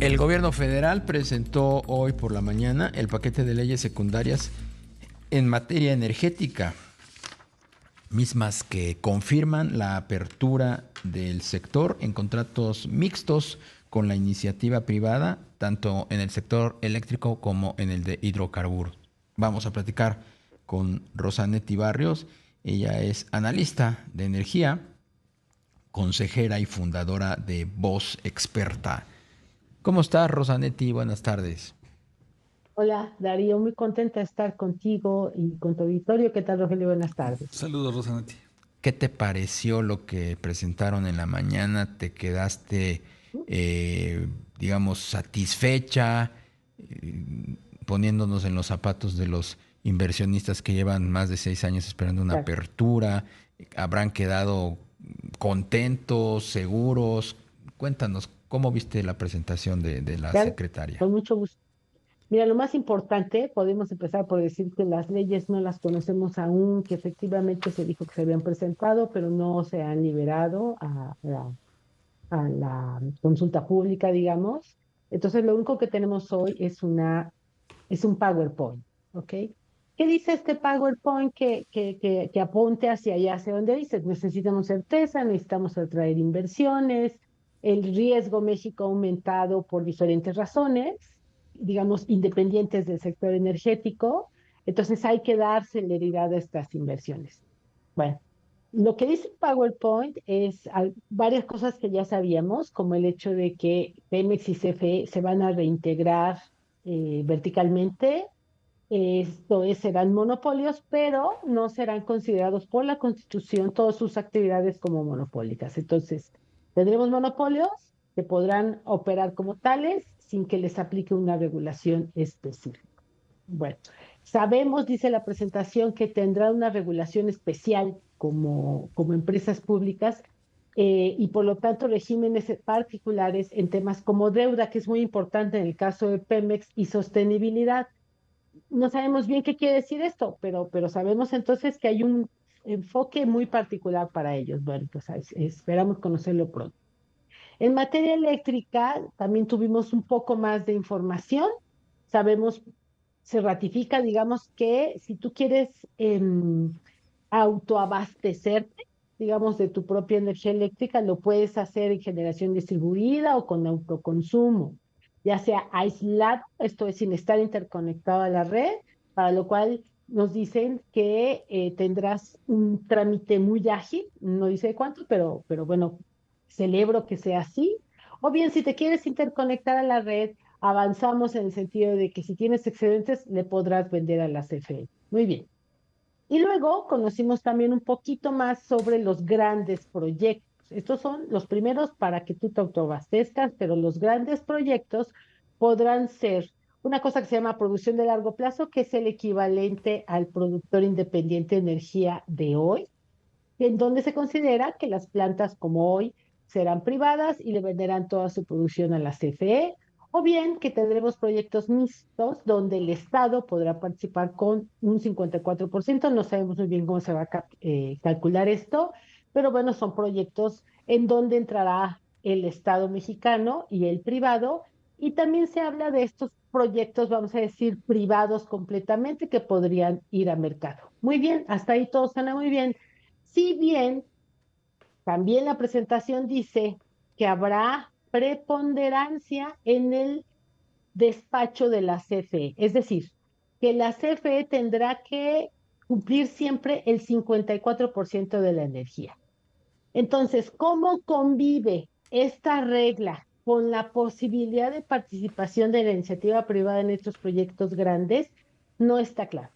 El gobierno federal presentó hoy por la mañana el paquete de leyes secundarias en materia energética, mismas que confirman la apertura del sector en contratos mixtos con la iniciativa privada, tanto en el sector eléctrico como en el de hidrocarburos. Vamos a platicar con Rosanetti Barrios. Ella es analista de energía, consejera y fundadora de Voz Experta. ¿Cómo estás, Rosanetti? Buenas tardes. Hola, Darío, muy contenta de estar contigo y con tu auditorio. ¿Qué tal, Rogelio? Buenas tardes. Saludos, Rosanati. ¿Qué te pareció lo que presentaron en la mañana? ¿Te quedaste, digamos, satisfecha, poniéndonos en los zapatos de los inversionistas que llevan más de 6 años esperando una Claro. apertura? ¿Habrán quedado contentos, seguros? Cuéntanos, ¿cómo viste la presentación de la Claro, secretaria? con mucho gusto. Mira, lo más importante, podemos empezar por decir que las leyes no las conocemos aún, que efectivamente se dijo que se habían presentado, pero no se han liberado a la consulta pública, digamos. Entonces, lo único que tenemos hoy es un PowerPoint, ¿ok? ¿Qué dice este PowerPoint que apunte hacia allá, hacia donde dice? Necesitamos certeza, necesitamos atraer inversiones, el riesgo México ha aumentado por diferentes razones, digamos, independientes del sector energético, entonces hay que dar celeridad a estas inversiones. Bueno, lo que dice PowerPoint es varias cosas que ya sabíamos, como el hecho de que Pemex y CFE se van a reintegrar verticalmente. Esto es, serán monopolios, pero no serán considerados por la Constitución todas sus actividades como monopólicas. Entonces, tendremos monopolios que podrán operar como tales sin que les aplique una regulación específica. Bueno, sabemos, dice la presentación, que tendrá una regulación especial como empresas públicas y por lo tanto regímenes particulares en temas como deuda, que es muy importante en el caso de Pemex, y sostenibilidad. No sabemos bien qué quiere decir esto, pero sabemos entonces que hay un enfoque muy particular para ellos. Bueno, pues esperamos conocerlo pronto. En materia eléctrica, también tuvimos un poco más de información. Sabemos, se ratifica, digamos, que si tú quieres autoabastecerte, digamos, de tu propia energía eléctrica, lo puedes hacer en generación distribuida o con autoconsumo, ya sea aislado, esto es sin estar interconectado a la red, para lo cual nos dicen que tendrás un trámite muy ágil, no dice cuánto, pero bueno, celebro que sea así. O bien, si te quieres interconectar a la red, avanzamos en el sentido de que si tienes excedentes, le podrás vender a la CFE. Muy bien. Y luego conocimos también un poquito más sobre los grandes proyectos. Estos son los primeros para que tú te autoabastezcas, pero los grandes proyectos podrán ser una cosa que se llama producción de largo plazo, que es el equivalente al productor independiente de energía de hoy, en donde se considera que las plantas como hoy serán privadas y le venderán toda su producción a la CFE, o bien que tendremos proyectos mixtos donde el Estado podrá participar con un 54%. No sabemos muy bien cómo se va a calcular esto, pero bueno, son proyectos en donde entrará el Estado mexicano y el privado, y también se habla de estos proyectos, vamos a decir, privados completamente que podrían ir a mercado. Muy bien, hasta ahí todo suena muy bien. Si bien también la presentación dice que habrá preponderancia en el despacho de la CFE, es decir, que la CFE tendrá que cumplir siempre el 54% de la energía. Entonces, ¿cómo convive esta regla con la posibilidad de participación de la iniciativa privada en estos proyectos grandes? No está claro.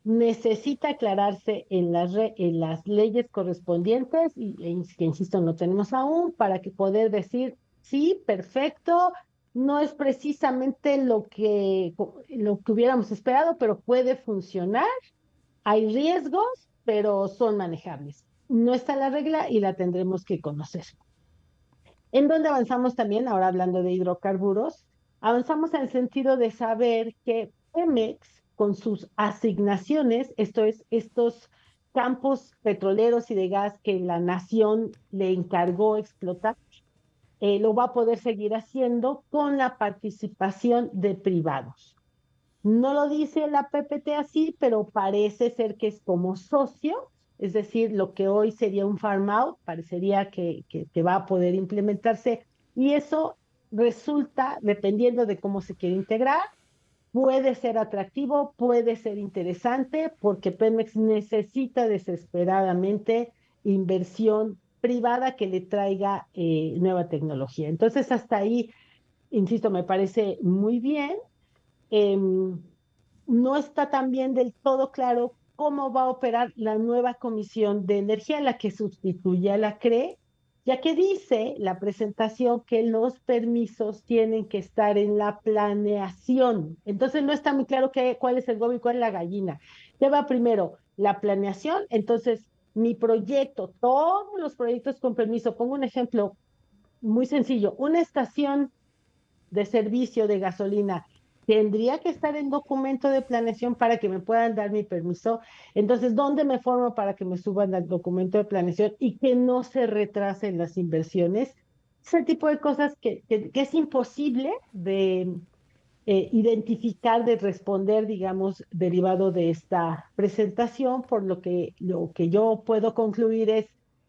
Necesita aclararse en las leyes correspondientes que, insisto, no tenemos aún para que poder decir, sí, perfecto, no es precisamente lo que hubiéramos esperado, pero puede funcionar. Hay riesgos, pero son manejables. No está la regla y la tendremos que conocer. En donde avanzamos también, ahora hablando de hidrocarburos, avanzamos en el sentido de saber que Pemex, con sus asignaciones, esto es, estos campos petroleros y de gas que la nación le encargó explotar, lo va a poder seguir haciendo con la participación de privados. No lo dice la PPT así, pero parece ser que es como socio, es decir, lo que hoy sería un farm out, parecería que va a poder implementarse y eso resulta, dependiendo de cómo se quiere integrar, puede ser atractivo, puede ser interesante, porque Pemex necesita desesperadamente inversión privada que le traiga nueva tecnología. Entonces, hasta ahí, insisto, me parece muy bien. Em, no está también del todo claro cómo va a operar la nueva Comisión de Energía, la que sustituye a la CRE, ya que dice la presentación que los permisos tienen que estar en la planeación. Entonces no está muy claro cuál es el huevo y cuál es la gallina. ¿Qué va primero? La planeación. Entonces, mi proyecto, todos los proyectos con permiso, pongo un ejemplo muy sencillo, una estación de servicio de gasolina tendría que estar en documento de planeación para que me puedan dar mi permiso. Entonces, ¿dónde me formo para que me suban al documento de planeación y que no se retrasen las inversiones? Ese tipo de cosas que es imposible de identificar, de responder, digamos, derivado de esta presentación, por lo que yo puedo concluir es,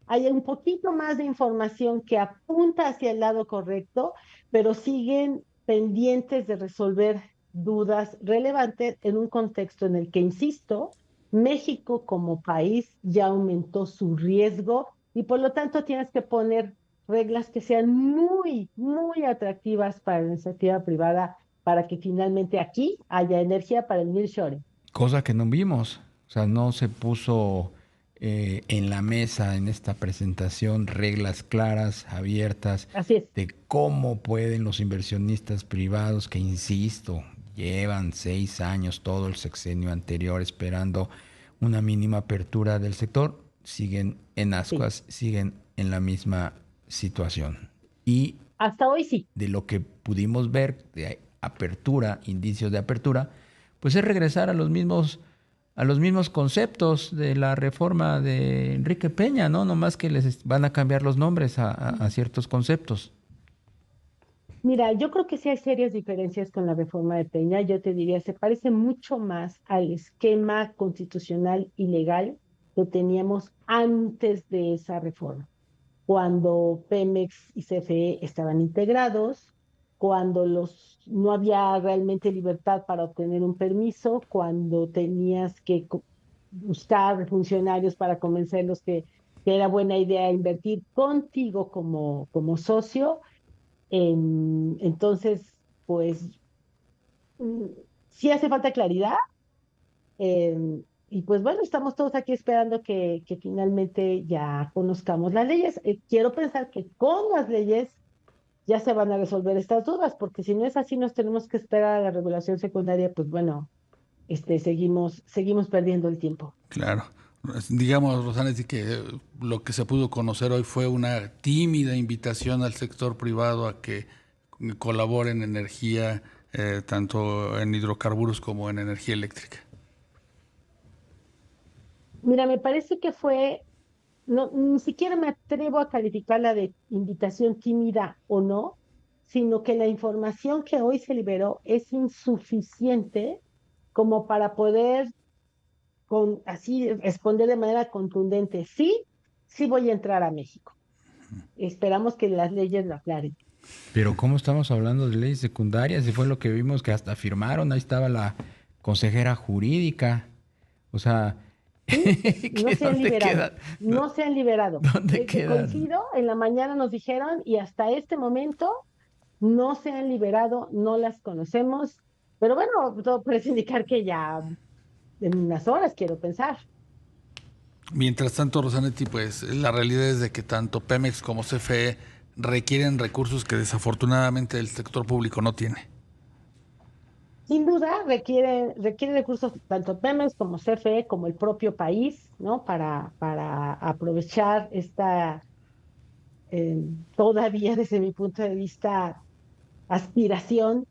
hay un poquito más de información que apunta hacia el lado correcto, pero siguen pendientes de resolver dudas relevantes en un contexto en el que, insisto, México como país ya aumentó su riesgo y por lo tanto tienes que poner reglas que sean muy, muy atractivas para la iniciativa privada para que finalmente aquí haya energía para el nearshoring. Cosa que no vimos. O sea, no se puso en la mesa en esta presentación reglas claras, abiertas, Así es. de cómo pueden los inversionistas privados, que insisto, llevan 6 años, todo el sexenio anterior, esperando una mínima apertura del sector, siguen en Sí. ascuas, siguen en la misma situación. Y Hasta hoy sí. de lo que pudimos ver de apertura, indicios de apertura, pues es regresar a los mismos conceptos de la reforma de Enrique Peña, ¿no? Nomás que les van a cambiar los nombres a ciertos conceptos. Mira, yo creo que sí hay serias diferencias con la reforma de Peña. Yo te diría, se parece mucho más al esquema constitucional y legal que teníamos antes de esa reforma, cuando Pemex y CFE estaban integrados, cuando no había realmente libertad para obtener un permiso, cuando tenías que buscar funcionarios para convencerlos que era buena idea invertir contigo como socio. Entonces, pues mm, sí hace falta claridad. Y pues bueno, estamos todos aquí esperando que finalmente ya conozcamos las leyes. Quiero pensar que con las leyes ya se van a resolver estas dudas, porque si no es así, nos tenemos que esperar a la regulación secundaria, pues bueno, seguimos perdiendo el tiempo. Claro. Digamos, Rosanetti, que lo que se pudo conocer hoy fue una tímida invitación al sector privado a que colabore en energía, tanto en hidrocarburos como en energía eléctrica. Mira, me parece que fue, no, ni siquiera me atrevo a calificarla de invitación tímida o no, sino que la información que hoy se liberó es insuficiente como para poder así responder de manera contundente, sí, sí voy a entrar a México. Esperamos que las leyes lo aclaren. Pero ¿cómo estamos hablando de leyes secundarias? Y fue lo que vimos que hasta firmaron, ahí estaba la consejera jurídica. O sea, ¿Sí? No ¿qué se han dónde liberado, quedan? no se han liberado. ¿Dónde quedan? Coincido, en la mañana nos dijeron y hasta este momento no se han liberado, no las conocemos, pero bueno, todo parece indicar que ya en unas horas, quiero pensar. Mientras tanto, Rosanetti, pues la realidad es de que tanto Pemex como CFE requieren recursos que desafortunadamente el sector público no tiene. Sin duda, requiere recursos tanto Pemex como CFE, como el propio país, ¿no? Para aprovechar esta, eh, todavía desde mi punto de vista, aspiración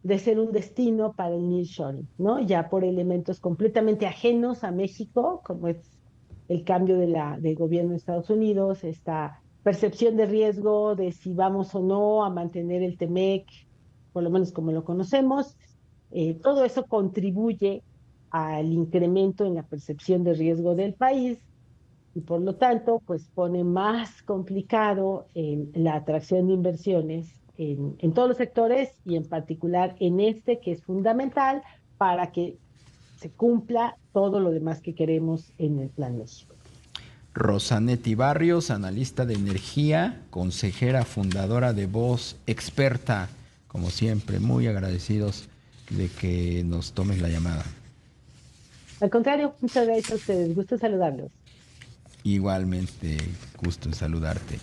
de ser un destino para el nearshoring, ¿no? Ya por elementos completamente ajenos a México, como es el cambio del gobierno de Estados Unidos, esta percepción de riesgo de si vamos o no a mantener el TEMEC, por lo menos como lo conocemos. Todo eso contribuye al incremento en la percepción de riesgo del país y por lo tanto, pues pone más complicado la atracción de inversiones en todos los sectores y en particular en este que es fundamental para que se cumpla todo lo demás que queremos en el Plan México. Rosanetti Barrios, analista de energía, consejera fundadora de Voz Experta. Como siempre, muy agradecidos de que nos tomes la llamada. Al contrario, muchas gracias a ustedes. Gusto saludarlos. Igualmente, gusto en saludarte.